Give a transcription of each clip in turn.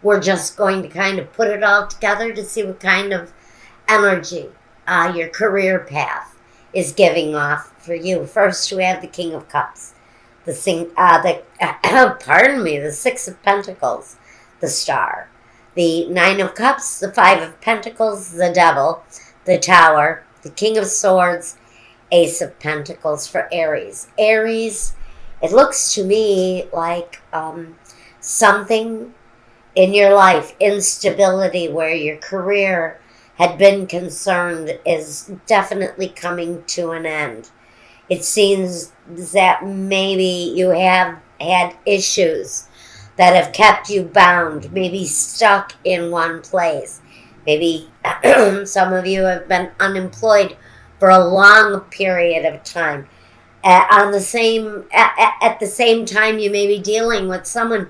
we're just going to kind of put it all together to see what kind of energy your career path is giving off for you. First, we have the King of Cups, pardon me, the Six of Pentacles, the Star, the Nine of Cups, the Five of Pentacles, the Devil, the Tower, the King of Swords, Ace of Pentacles for Aries. Aries, it looks to me like something in your life, instability where your career had been concerned, is definitely coming to an end. It seems that maybe you have had issues that have kept you bound, maybe stuck in one place. Maybe some of you have been unemployed for a long period of time. At the same time, you may be dealing with someone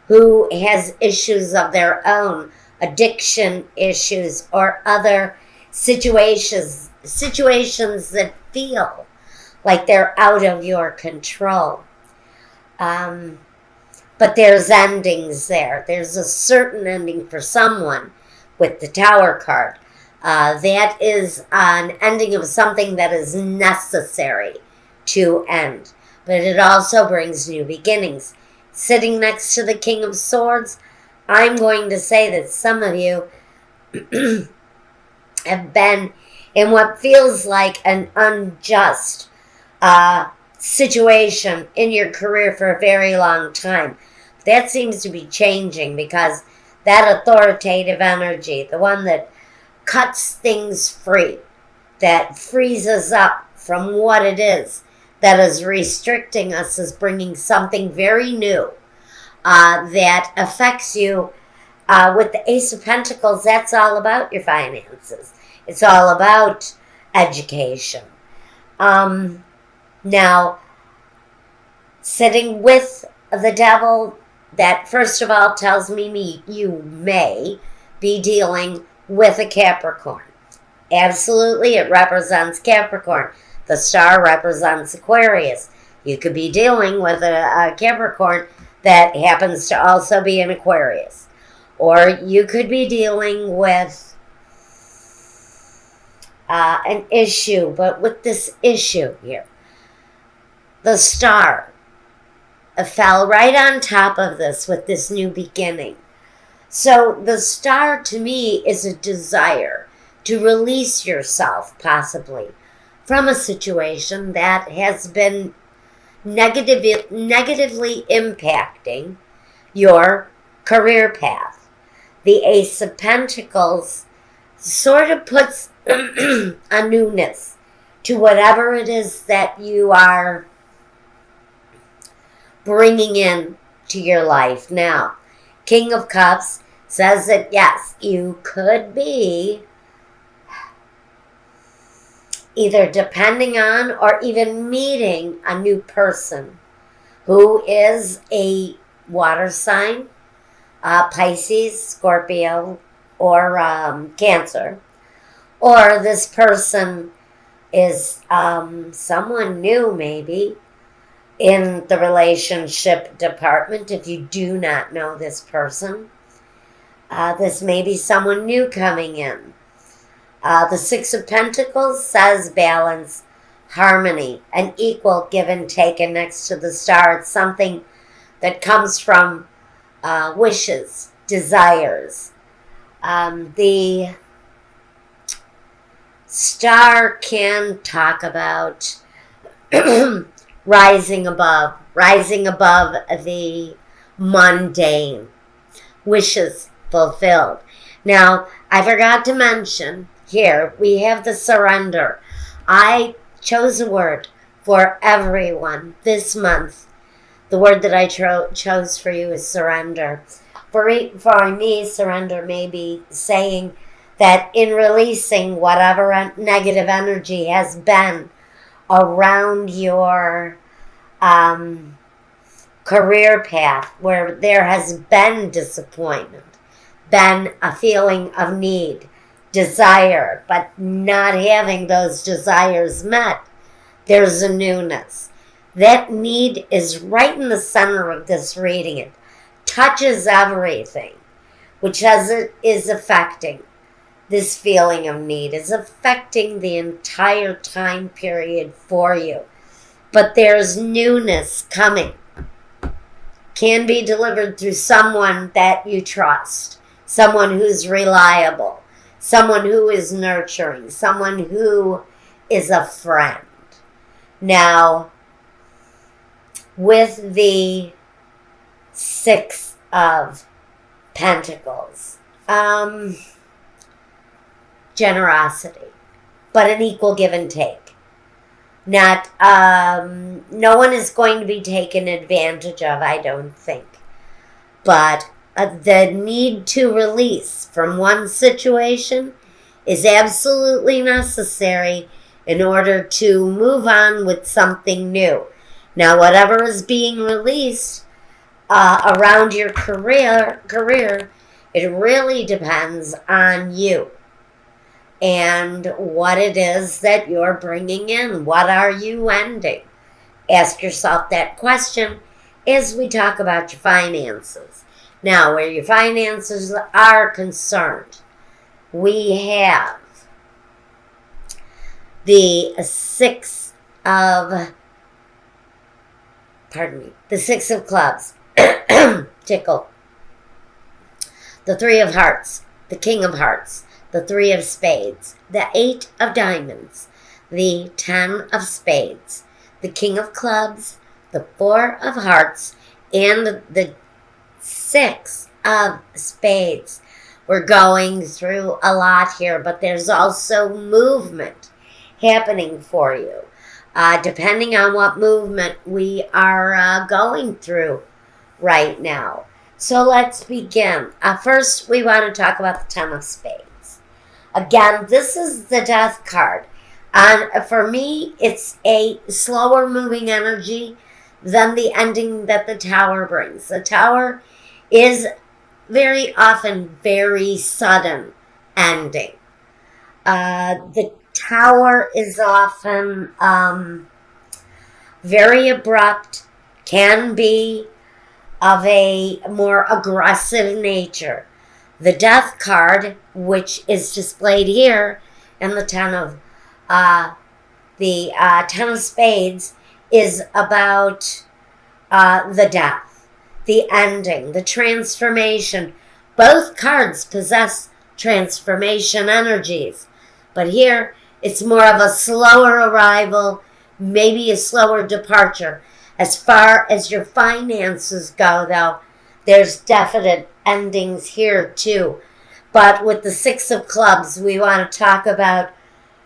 who has issues of their own, addiction issues, or other situations that feel like they're out of your control. But there's endings there. There's a certain ending for someone with the Tower card. That is an ending of something that is necessary to end. But it also brings new beginnings. Sitting next to the King of Swords, I'm going to say that some of you have been in what feels like an unjust situation in your career for a very long time. That seems to be changing because that authoritative energy, the one that cuts things free, that frees us up from what it is that is restricting us, is bringing something very new that affects you. With the Ace of Pentacles, that's all about your finances. It's all about education. Now, sitting with the Devil, that first of all tells me you may be dealing with a Capricorn. Absolutely, it represents Capricorn. The Star represents Aquarius. You could be dealing with a Capricorn that happens to also be an Aquarius. Or you could be dealing with an issue, but with this issue here, the Star fell right on top of this with this new beginning. So the Star to me is a desire to release yourself possibly from a situation that has been negatively impacting your career path. The Ace of Pentacles sort of puts a newness to whatever it is that you are bringing in to your life. Now, King of Cups says that yes, you could be either depending on or even meeting a new person who is a water sign, Pisces, Scorpio, or Cancer. Or this person is someone new maybe in the relationship department. If you do not know this person, this may be someone new coming in. The Six of Pentacles says balance, harmony, an equal give and take. And next to the Star, it's something that comes from wishes, desires. The Star can talk about rising above the mundane, wishes fulfilled. Now, I forgot to mention, here we have the surrender. I chose a word for everyone this month. The word that I chose for you is surrender. For me, surrender may be saying that in releasing whatever negative energy has been around your career path, where there has been disappointment, been a feeling of need, desire, but not having those desires met, there's a newness. That need is right in the center of this reading. It touches everything. which as it is affecting this feeling of need, is affecting the entire time period for you. But there's newness coming. Can be delivered through someone that you trust, someone who's reliable, someone who is nurturing, someone who is a friend. Now, with the Six of Pentacles, generosity, but an equal give and take. Not, no one is going to be taken advantage of, I don't think. But the need to release from one situation is absolutely necessary in order to move on with something new. Now, whatever is being released around your career, it really depends on you and what it is that you're bringing in. What are you ending? Ask yourself that question as we talk about your finances. Now, where your finances are concerned, we have the Six of Clubs, tickle, the Three of Hearts, the King of Hearts, the Three of Spades, the Eight of Diamonds, the 10 of Spades, the King of Clubs, the Four of Hearts, and the Six of Spades. We're going through a lot here, but there's also movement happening for you. Depending on what movement we are going through right now. So let's begin. First, we want to talk about the 10 of Spades. Again, this is the Death card. For me, it's a slower moving energy than the ending that the Tower brings. The Tower is very often very sudden ending. The Tower is often very abrupt, can be of a more aggressive nature. The Death card, which is displayed here in the Ten of Spades, is about the death, the ending, the transformation. Both cards possess transformation energies, but here it's more of a slower arrival, maybe a slower departure. As far as your finances go, though, there's definite endings here, too. But with the Six of Clubs, we want to talk about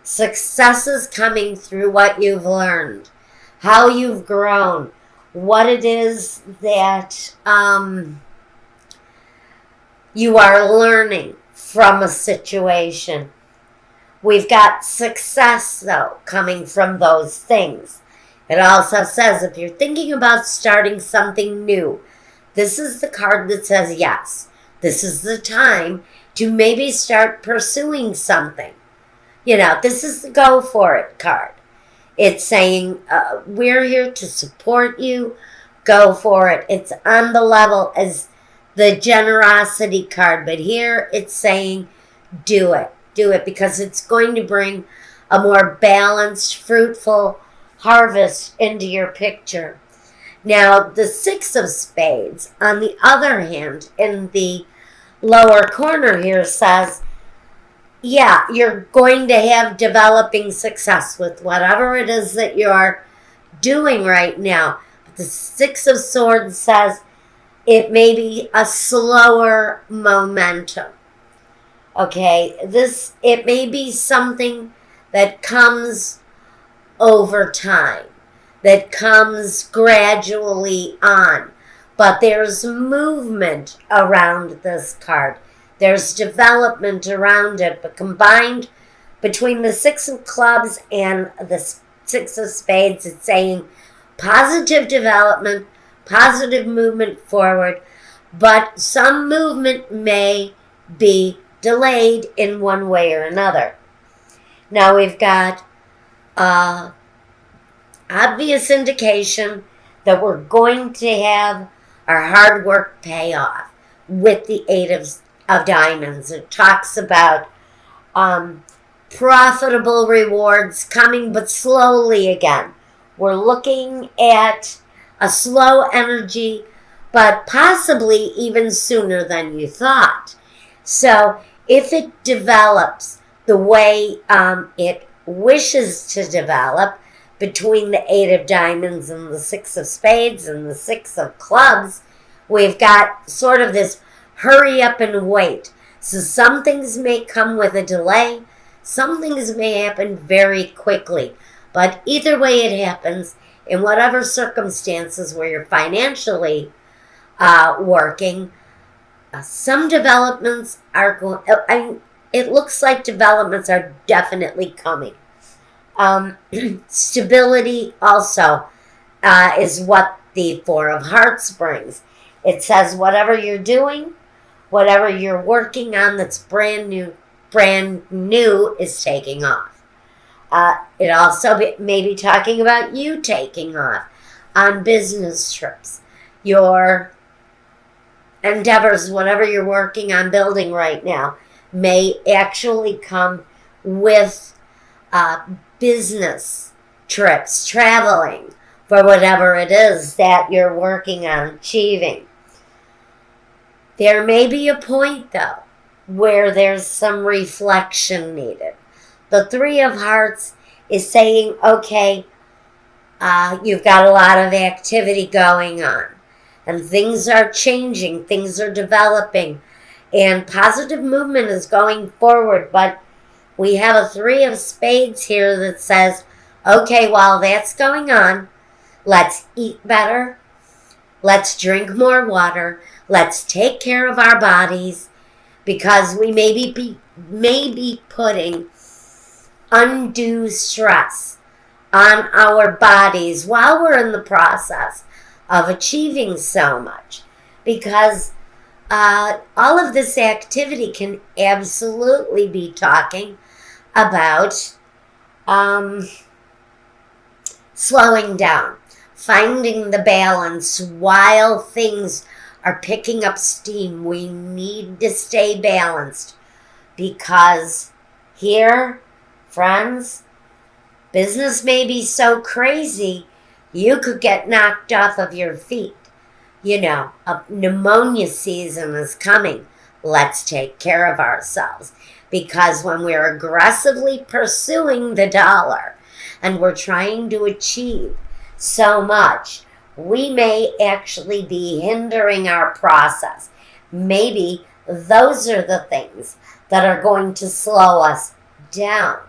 successes coming through what you've learned, how you've grown, what it is that you are learning from a situation. We've got success, though, coming from those things. It also says if you're thinking about starting something new, this is the card that says yes. This is the time to maybe start pursuing something. You know, this is the go for it card. It's saying we're here to support you. Go for it. It's on the level as the generosity card, but here it's saying do it. Do it because it's going to bring a more balanced, fruitful harvest into your picture. Now, the Six of Spades, on the other hand, in the lower corner here says, yeah, you're going to have developing success with whatever it is that you're doing right now. But the Six of Swords says it may be a slower momentum. Okay, it may be something that comes over time, that comes gradually on. But there's movement around this card. There's development around it. But combined between the Six of Clubs and the Six of Spades, it's saying positive development, positive movement forward. But some movement may be delayed in one way or another. Now we've got obvious indication that we're going to have our hard work pay off with the Eight of Diamonds. It talks about profitable rewards coming, but slowly again. We're looking at a slow energy, but possibly even sooner than you thought. So if it develops the way it wishes to develop between the Eight of Diamonds and the Six of Spades and the Six of Clubs, we've got sort of this hurry up and wait. So some things may come with a delay. Some things may happen very quickly. But either way it happens, in whatever circumstances where you're financially working, some developments are going. It looks like developments are definitely coming. Stability also is what the Four of Hearts brings. It says whatever you're doing, whatever you're working on that's brand new is taking off. It also may be talking about you taking off on business trips. Your endeavors, whatever you're working on building right now, may actually come with business trips, traveling for whatever it is that you're working on achieving. There may be a point, though, where there's some reflection needed. The Three of Hearts is saying, okay, you've got a lot of activity going on, and things are changing, things are developing, and positive movement is going forward, but we have a Three of Spades here that says, okay, while that's going on, let's eat better, let's drink more water, let's take care of our bodies, because we may be putting undue stress on our bodies while we're in the process of achieving so much. Because all of this activity can absolutely be talking about slowing down, finding the balance while things are picking up steam. We need to stay balanced, because here, friends, business may be so crazy you could get knocked off of your feet. You know, a pneumonia season is coming. Let's take care of ourselves, because when we're aggressively pursuing the dollar and we're trying to achieve so much, we may actually be hindering our process. Maybe those are the things that are going to slow us down.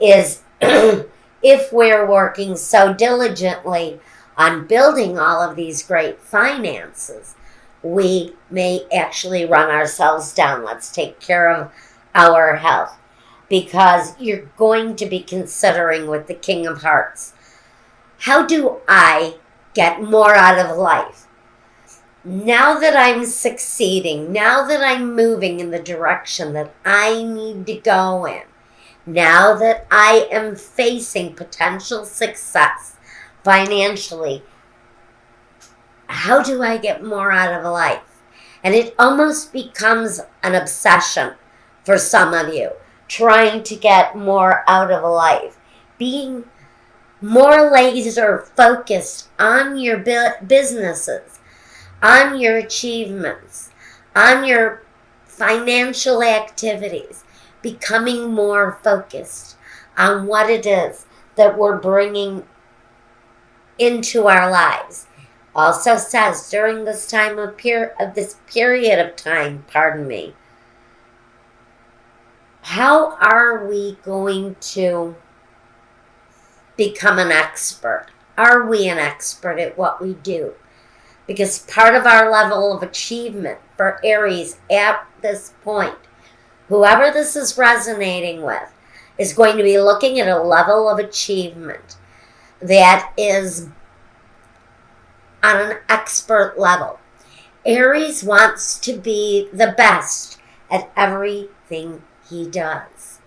Is if we're working so diligently on building all of these great finances, we may actually run ourselves down. Let's take care of our health, because you're going to be considering with the King of Hearts, how do I get more out of life? Now that I'm succeeding, now that I'm moving in the direction that I need to go in, now that I am facing potential success financially, how do I get more out of life? And it almost becomes an obsession for some of you, trying to get more out of life, being more laser focused on your businesses, on your achievements, on your financial activities, becoming more focused on what it is that we're bringing into our lives. Also says during this time of this period of time, how are we going to become an expert? Are we an expert at what we do? Because part of our level of achievement for Aries at this point, whoever this is resonating with, is going to be looking at a level of achievement that is on an expert level. Aries wants to be the best at everything he does.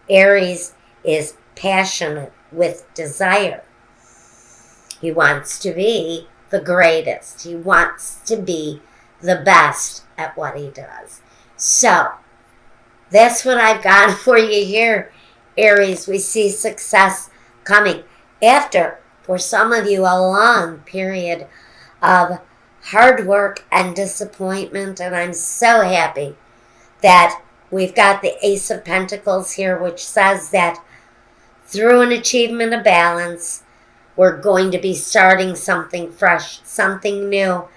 Aries is passionate with desire. He wants to be the greatest. He wants to be the best at what he does. So, that's what I've got for you here, Aries. We see success coming after, for some of you, a long period of hard work and disappointment. And I'm so happy that we've got the Ace of Pentacles here, which says that through an achievement of balance, we're going to be starting something fresh, something new,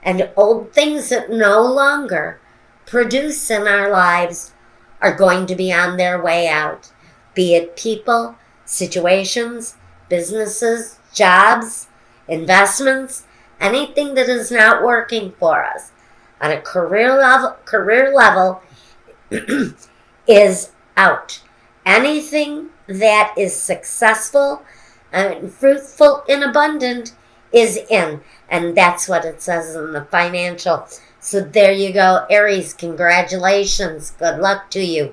and old things that no longer produce in our lives are going to be on their way out. Be it people, situations, businesses, jobs, investments, anything that is not working for us on a career level is out. Anything that is successful and fruitful and abundant is in. And that's what it says in the financial. So there you go, Aries. Congratulations. Good luck to you.